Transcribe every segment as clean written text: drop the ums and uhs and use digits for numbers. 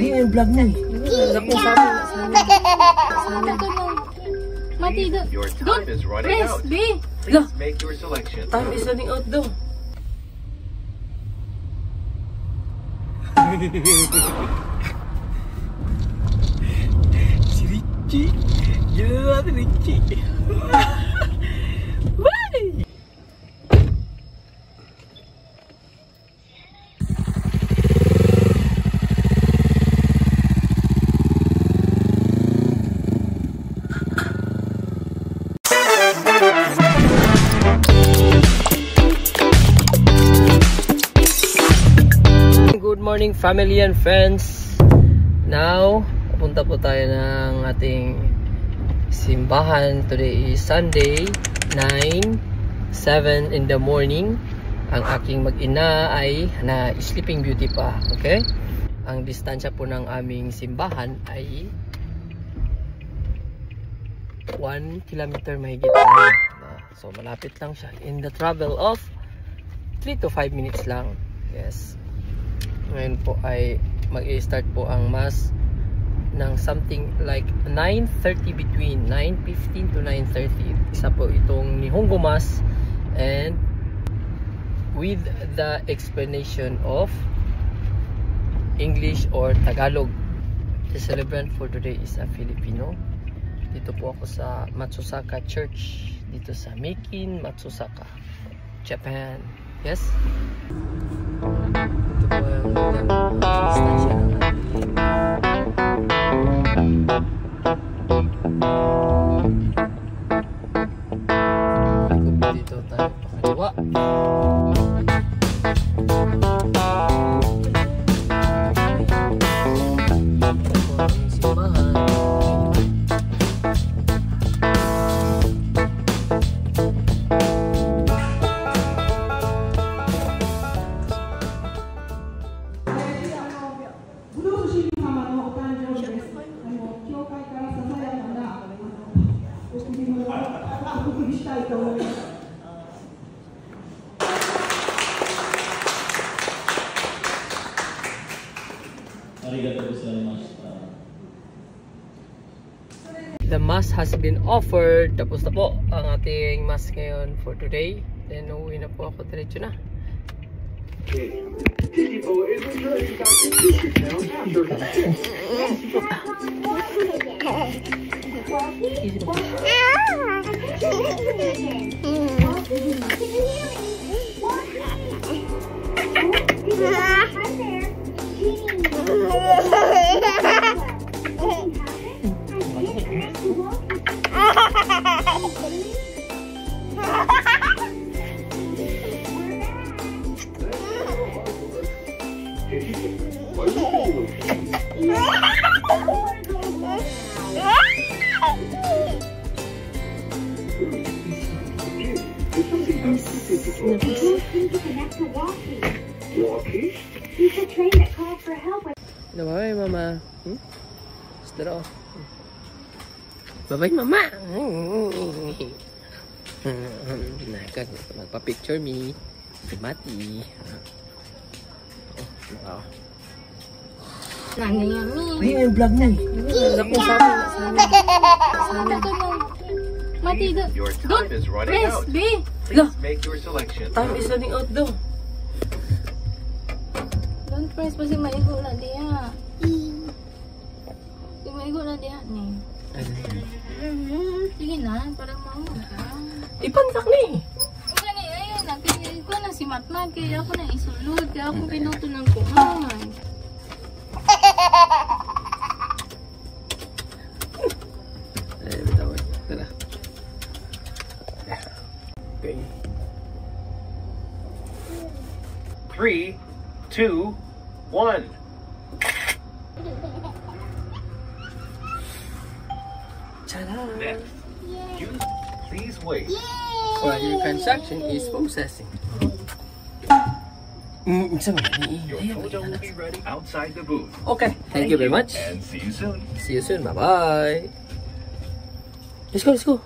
Ayun yung vlog mo. Mati, Your time is running press out. B. Please make your selection. Time is running out daw. Si Richie. Gila natin Richie. Bye! Good morning family and friends. Now, pupunta po tayo ng ating simbahan. Today is Sunday, 9:07 in the morning. Ang aking mag-ina ay na sleeping beauty pa. Okay? Ang distansya po ng aming simbahan ay 1 kilometer mahigit na. So malapit lang siya. In the travel of 3 to 5 minutes lang. Yes. Ngayon po ay mag-i-start po ang mass ng something like 9:30, between 9:15 to 9:30. Isa po itong Nihongo Mass and with the explanation of English or Tagalog. The celebrant for today is a Filipino. Dito po ako sa Matsusaka Church dito sa Mikin, Matsusaka, Japan. Yes? Ito po yung distansya ng ating dito tayo pakaliwa. Ito po ang simbahan. The mass has been offered. Tapos na po ang ating mass ngayon for today. Then uwi na po ako, diretso na. Bye-bye, Mama. Staro. Bye-bye, Mama. Magpa-picture me. Si Mati. Wow. Ayun yung vlog mo. Mati, Your time is running press out. B. Please make your selection. Time is running out daw. Don't press kasi maigo na diya. Si maigo na diya ni. Sige na, parang maunga ka. Ipansak na eh. Gani, ayun, nagkikil ko na si Matmag, kaya ako na isulod, kaya ako pinuto ng kuhan. Ay, bitawan. Tara. Okay. 3, 2, 1. Next, please wait. While your transaction is processing. Your photo will be ready outside the booth. Okay, thank you very much. And see you soon. See you soon. Bye-bye. Let's go, let's go.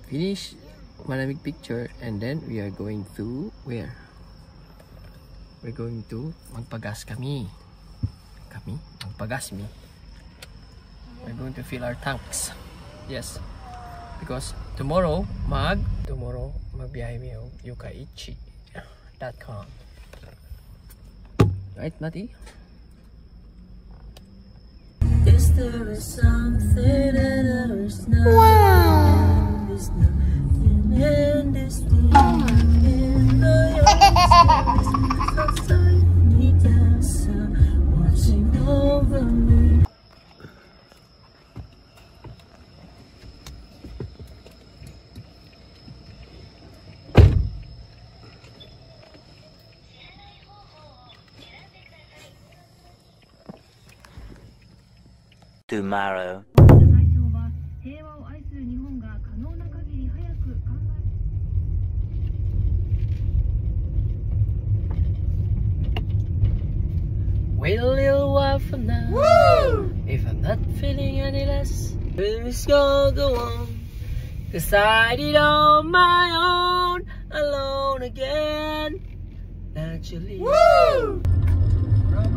Finish malamig picture and then we are going to where? we're going to magpagas kami. Magpagas me. We're going to fill our tanks. Yes. Because tomorrow magbiyahe mi yung Yokkaichi.com. Right, Nati? Is there something that there is no? Wow. There's nothing in this thing. In the outside me dancer watching over me. Tomorrow. Wait a little while from now. Woo! If I'm not feeling any less, it's gonna go on. Cause I did on my own, alone again. Naturally. Woo!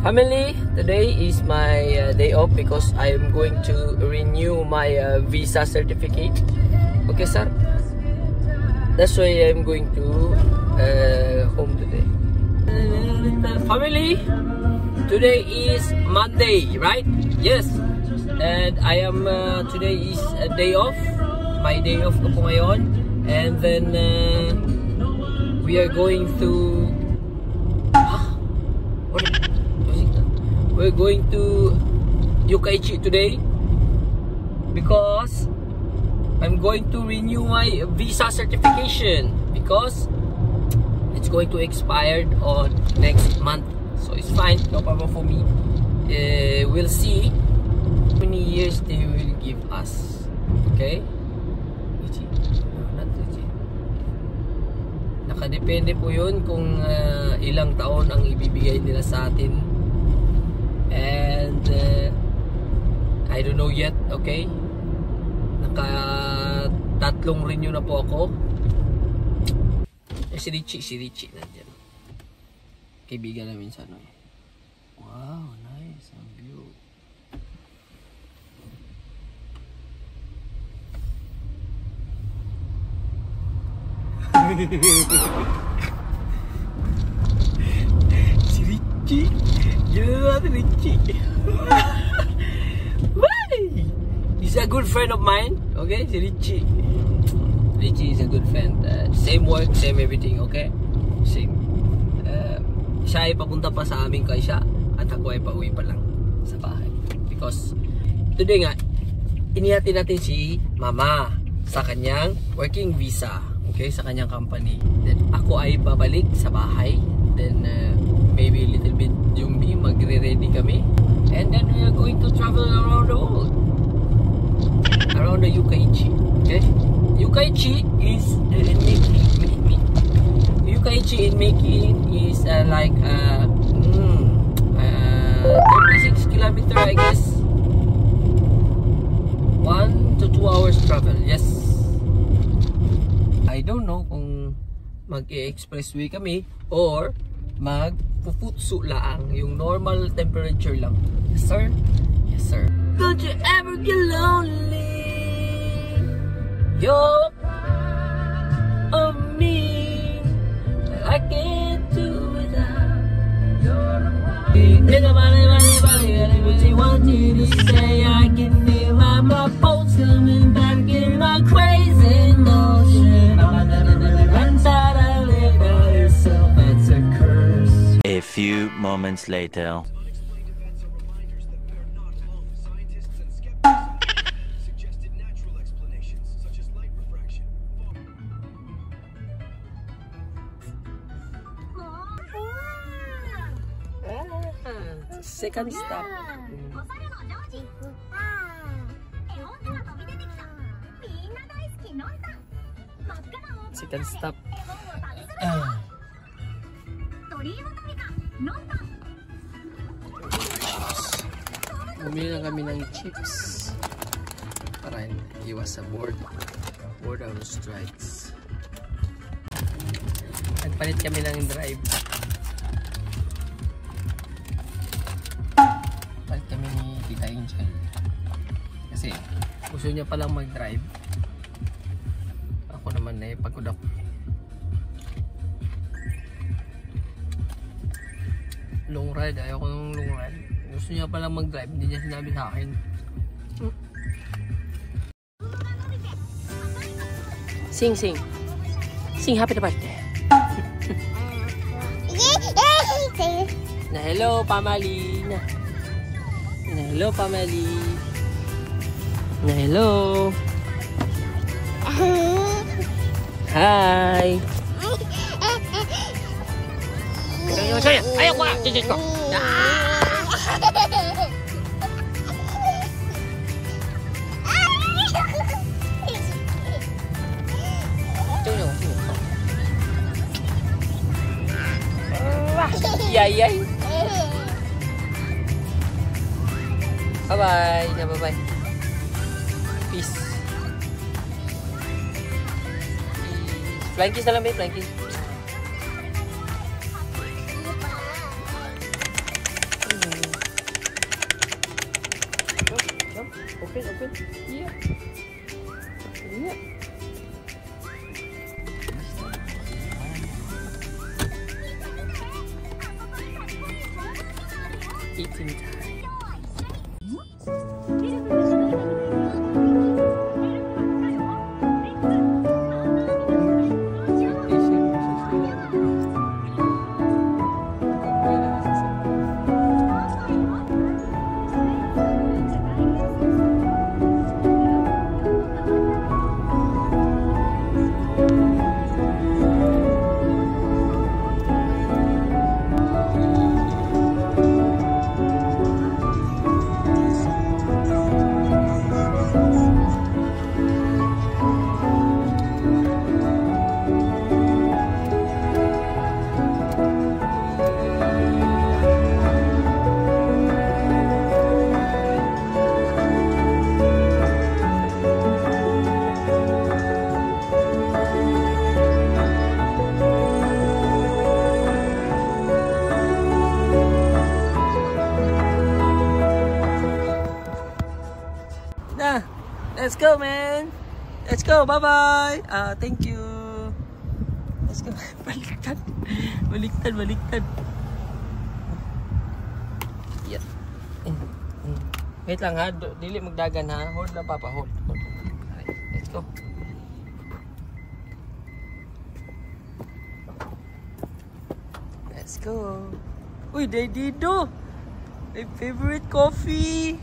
Family, today is my day off because I am going to renew my visa certificate. Okay, sir? That's why I'm going to home today. Family, today is Monday, right? Yes. And I am, today is a day off. My day off ko po ngayon. And then, we are going to... We're going to Yokkaichi today because I'm going to renew my visa certification because it's going to expire on next month. So it's fine, no problem for me. We'll see how many years they will give us. Okay? Nakadepende po yun kung ilang taon ang ibibigay nila sa atin. And I don't know yet, okay? Naka-tatlong renew na po ako. Si Richie nandyan. Kaibigan namin sa ano. Wow, nice ang view. Si Richie. Gila natin Richie. He's a good friend of mine. Okay, si Richie. Richie is a good friend. Same work, same everything, okay? Same. Siya ay papunta pa sa amin kay siya at ako ay pauwi pa lang sa bahay. Because today nga, inihati natin si Mama sa kanyang working visa. Okay, sa kanyang company. Then ako ay babalik sa bahay. Then maybe a little bit Jumbi, magre-ready kami. And then we are going to travel around the world. Around the Yokkaichi. Okay? Yokkaichi is Yokkaichi in making is like 36 kilometer, I guess. 1 to 2 hours travel. Yes. I don't know kung mag-expressway kami or magpuputsu lang, yung normal temperature lang. Yes, sir? Yes, sir. Don't you ever get lonely? You're of me. I can't do without. You're the one. Everybody wants you to say I can feel my pulse coming back in my crazy motion. I'm never really runs out of live yourself. It's a curse. A few moments later. Second stop. Second stop. Bumili na kami ng chips para iwas sa board out strikes. Nagpalit kami ng drive. kasi gusto niya palang mag-drive. Ako naman eh, pagod ako. Long ride, ayoko ng long ride. Gusto niya palang mag-drive, hindi niya sinabi sa akin. Sing, sing. Sing happy birthday. Na hello, Pamali. Na hello, Pamali. Na hello. Hi. Ayaw ko. Jijit ko. Yay. Bye-bye. Bye-bye. Peace. Flying kiss na lang, babe. Flying kiss. Jump. Open. Yeah. Eating time. Let's go, man. Let's go. Bye-bye. Thank you. Let's go. Baliktad. Yeah. Wait lang ha. Dili magdagan ha. Hold na, Papa. Hold. Alright. Let's go. Let's go. Uy, Dido. My favorite coffee.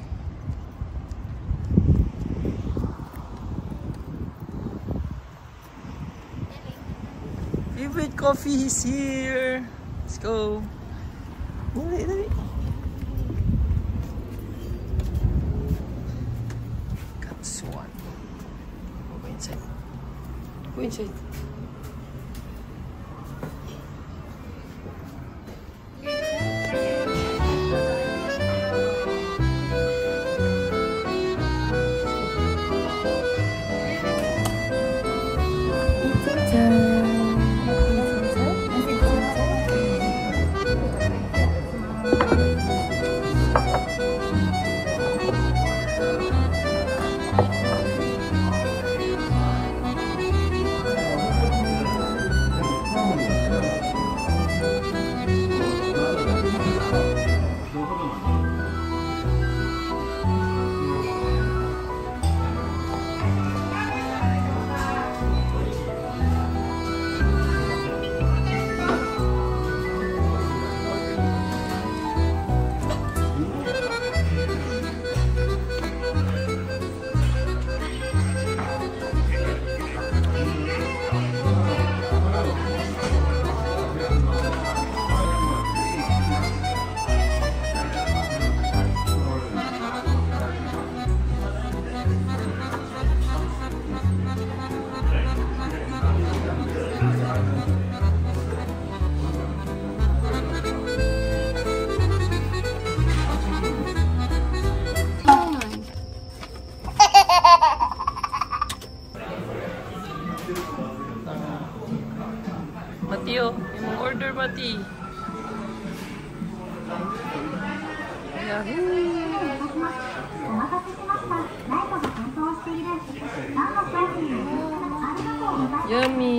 Favorite coffee is here. Let's go. Dali. Got swan. Go inside. Go inside. Mati, oh. Yung order, Mati. Yummy! Yummy!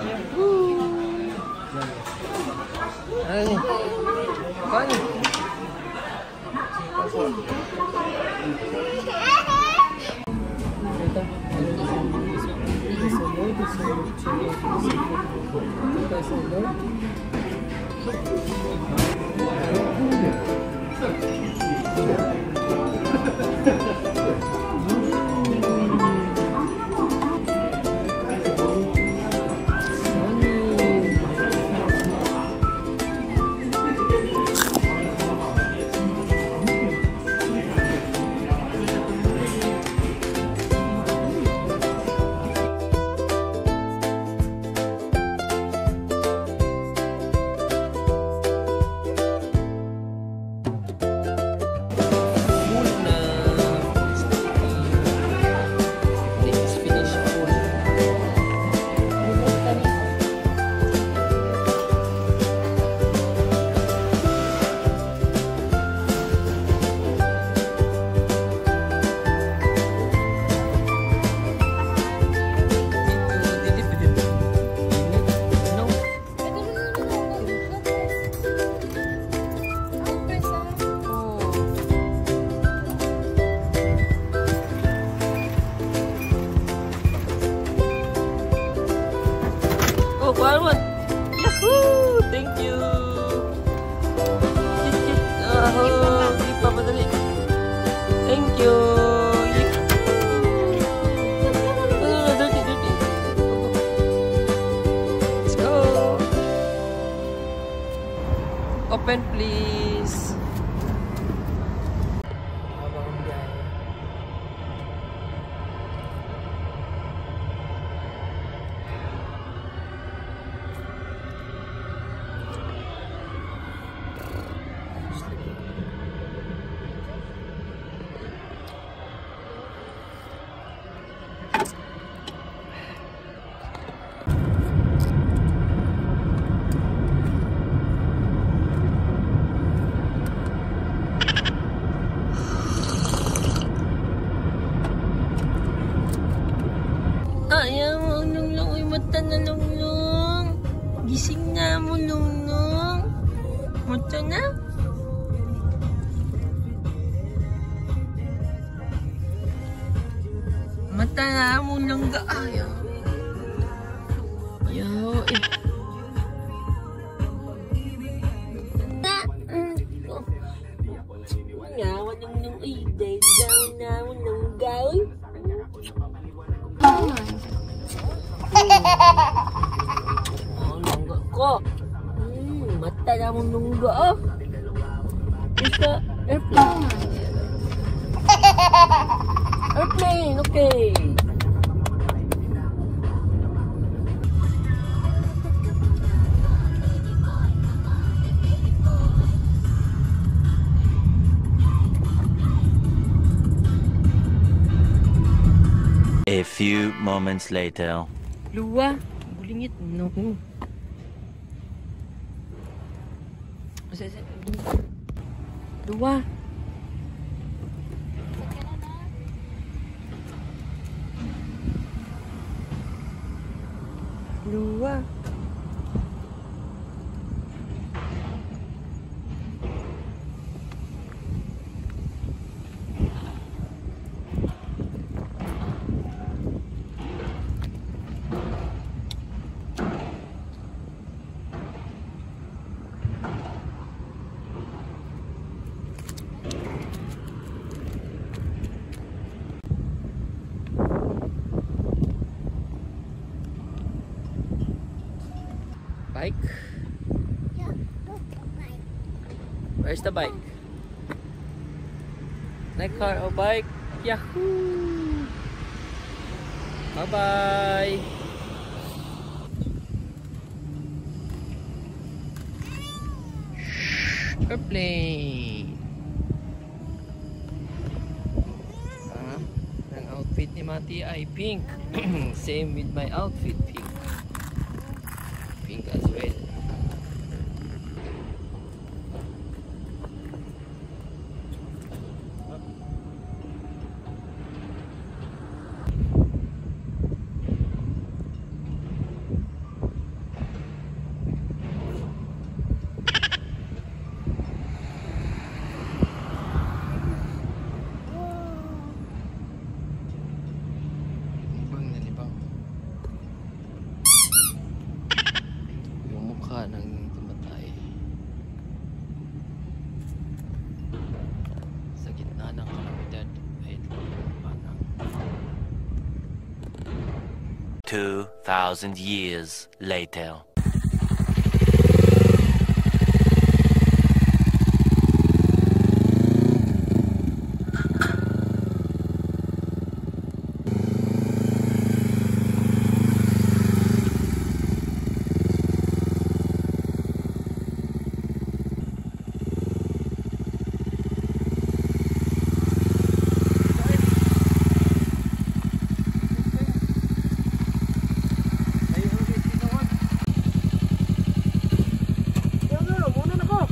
Yahoo! Ay! Kan! Yahoo! Thank you! Di pa madali. Thank you! Dirty. Let's go! Open please! Ayaw mo, Lunglong. Uy, mata na, Lunglong. Gising na mo, Lunglong. Mata na? Mata na mo lang ga. Ayaw. Ayaw, eh. Ngawa, Lunglong. Uy, dahil daw na mo lang gawin. Oh, lungga ko. Mata na mong lungga, oh. Isa, airplane. Airplane, okay. A few moments later. Luwa, bulingit. No. Luwa. Luwa. Bike? Yeah, look, bike. Where's the bike? Like car or bike? Yahoo! Bye-bye! Airplane! Ang outfit ni Mati ay pink. Same with my outfit, pink. pink as well. Ng tumatay sa gitna ng kalamidad ay parang 2,000 years later.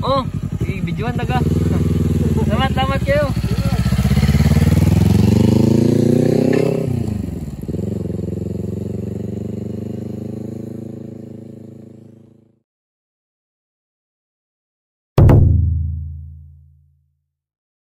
Oh, i-videoan na ka. Salamat kayo.